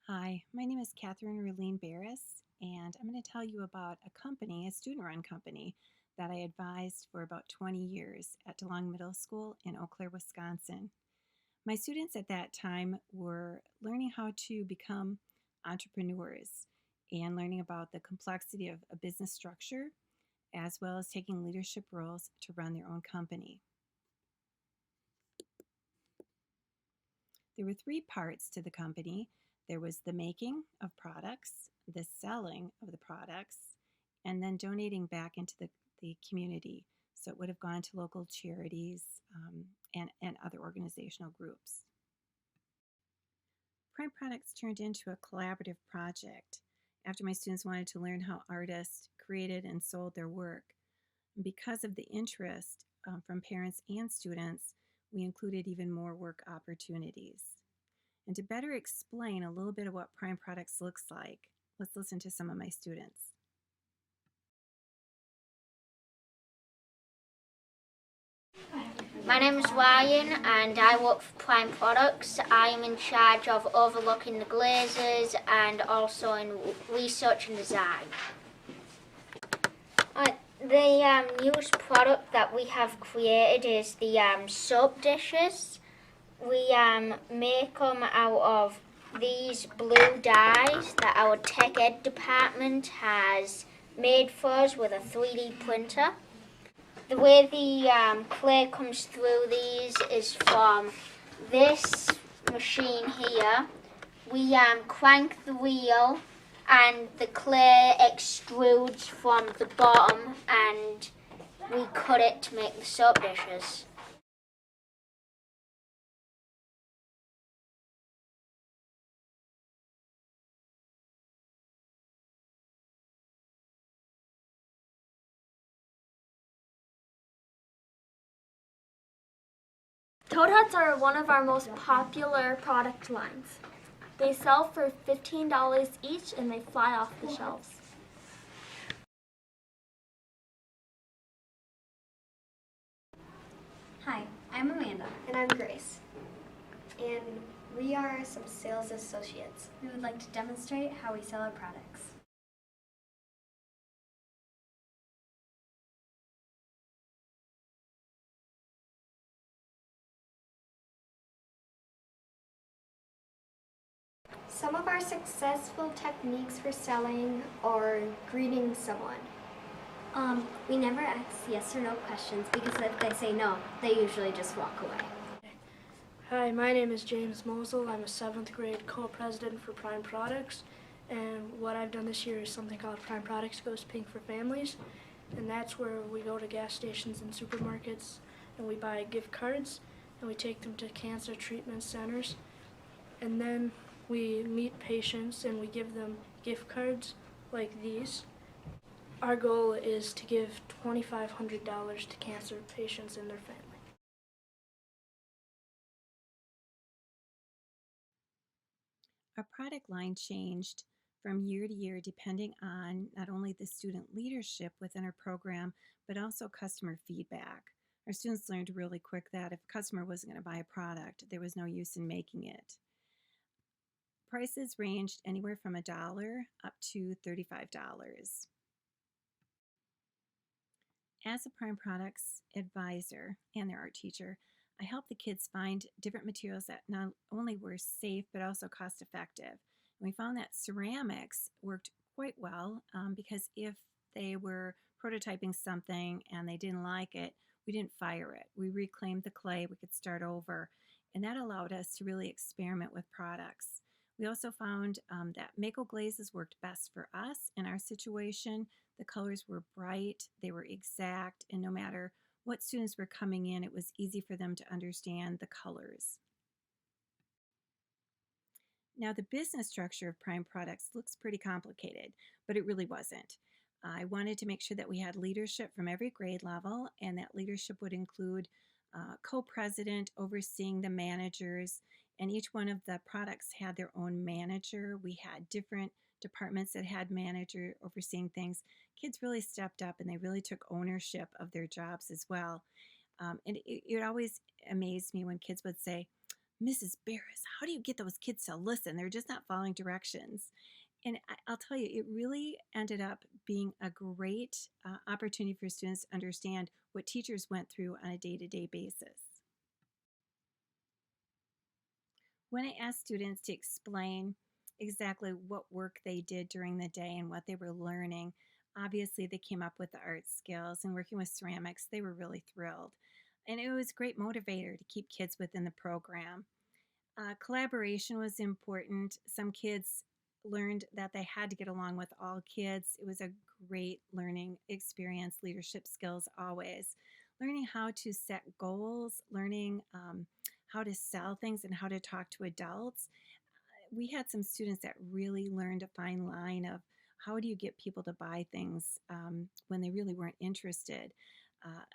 Hi, my name is Catherine Rulien-Bareis, and I'm going to tell you about a company, a student-run company, that I advised for about 20 years at DeLong Middle School in Eau Claire, Wisconsin. My students at that time were learning how to become entrepreneurs and learning about the complexity of a business structure, as well as taking leadership roles to run their own company. There were three parts to the company. There was the making of products, the selling of the products, and then donating back into the community. So it would have gone to local charities and other organizational groups. Prime Products turned into a collaborative project after my students wanted to learn how artists created and sold their work. Because of the interest from parents and students, we included even more work opportunities. And to better explain a little bit of what Prime Products looks like, let's listen to some of my students. My name is Ryan and I work for Prime Products. I am in charge of overlooking the glazes and also in research and design. The newest product that we have created is the soap dishes. We make them out of these blue dyes that our tech ed department has made for us with a 3D printer. The way the clay comes through these is from this machine here. We crank the wheel and the clay extrudes from the bottom and we cut it to make the soap dishes. Toad hats are one of our most popular product lines. They sell for $15 each and they fly off the shelves. Hi, I'm Amanda. And I'm Grace. And we are some sales associates. We would like to demonstrate how we sell our products. Some of our successful techniques for selling are greeting someone. We never ask yes or no questions because if they say no, they usually just walk away. Hi, my name is James Mosel. I'm a 7th grade co-president for Prime Products, and what I've done this year is something called Prime Products Goes Pink for Families, and that's where we go to gas stations and supermarkets and we buy gift cards and we take them to cancer treatment centers, and then we meet patients and we give them gift cards like these. Our goal is to give $2,500 to cancer patients and their families. Our product line changed from year to year depending on not only the student leadership within our program, but also customer feedback. Our students learned really quick that if a customer wasn't going to buy a product, there was no use in making it. Prices ranged anywhere from $1 up to $35. As a Prime Products advisor and their art teacher, I helped the kids find different materials that not only were safe but also cost effective. And we found that ceramics worked quite well because if they were prototyping something and they didn't like it, we didn't fire it. We reclaimed the clay, we could start over, and that allowed us to really experiment with products. We also found that Mako glazes worked best for us in our situation. The colors were bright, they were exact, and no matter what students were coming in, it was easy for them to understand the colors. Now, the business structure of Prime Products looks pretty complicated, but it really wasn't. I wanted to make sure that we had leadership from every grade level, and that leadership would include co-president overseeing the managers, and each one of the products had their own manager. We had different departments that had manager overseeing things. Kids really stepped up and they really took ownership of their jobs as well. And it always amazed me when kids would say, Mrs. Barris, how do you get those kids to listen? They're just not following directions. And I'll tell you, it really ended up being a great opportunity for students to understand what teachers went through on a day to day basis. When I asked students to explain exactly what work they did during the day and what they were learning, obviously they came up with the art skills, and working with ceramics, they were really thrilled. And it was a great motivator to keep kids within the program. Collaboration was important. Some kids learned that they had to get along with all kids. It was a great learning experience, leadership skills always. Learning how to set goals, learning how to sell things and how to talk to adults. We had some students that really learned a fine line of how do you get people to buy things when they really weren't interested.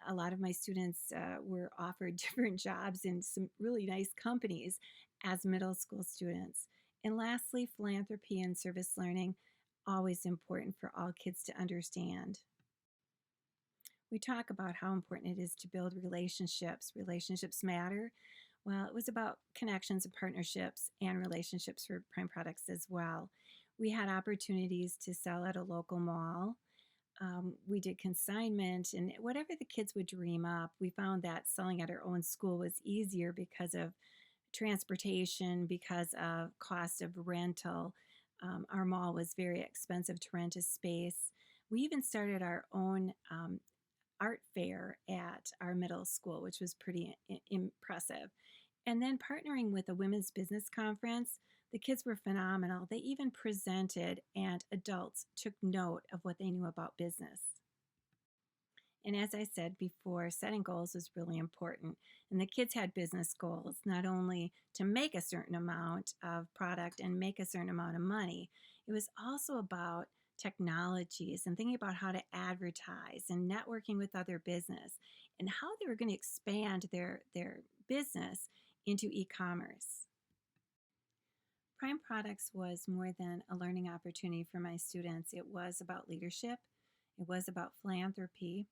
A lot of my students were offered different jobs in some really nice companies as middle school students. And lastly, philanthropy and service learning, always important for all kids to understand. We talk about how important it is to build relationships. Relationships matter. Well, it was about connections and partnerships and relationships for Prime Products as well. We had opportunities to sell at a local mall. We did consignment and whatever the kids would dream up. We found that selling at our own school was easier because of transportation, because of cost of rental. Our mall was very expensive to rent a space. We even started our own art fair at our middle school, which was pretty impressive. And then partnering with a women's business conference, the kids were phenomenal. They even presented, and adults took note of what they knew about business. And as I said before, setting goals was really important. And the kids had business goals, not only to make a certain amount of product and make a certain amount of money, it was also about technologies and thinking about how to advertise and networking with other business and how they were going to expand their business into e-commerce. Prime Products was more than a learning opportunity for my students. It was about leadership, it was about philanthropy,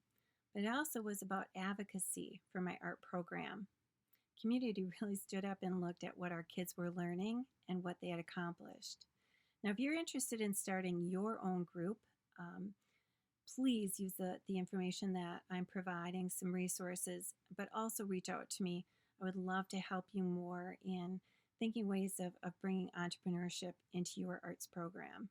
but it also was about advocacy for my art program. Community really stood up and looked at what our kids were learning and what they had accomplished. Now, if you're interested in starting your own group, please use the information that I'm providing, some resources, but also reach out to me. I would love to help you more in thinking ways of bringing entrepreneurship into your arts program.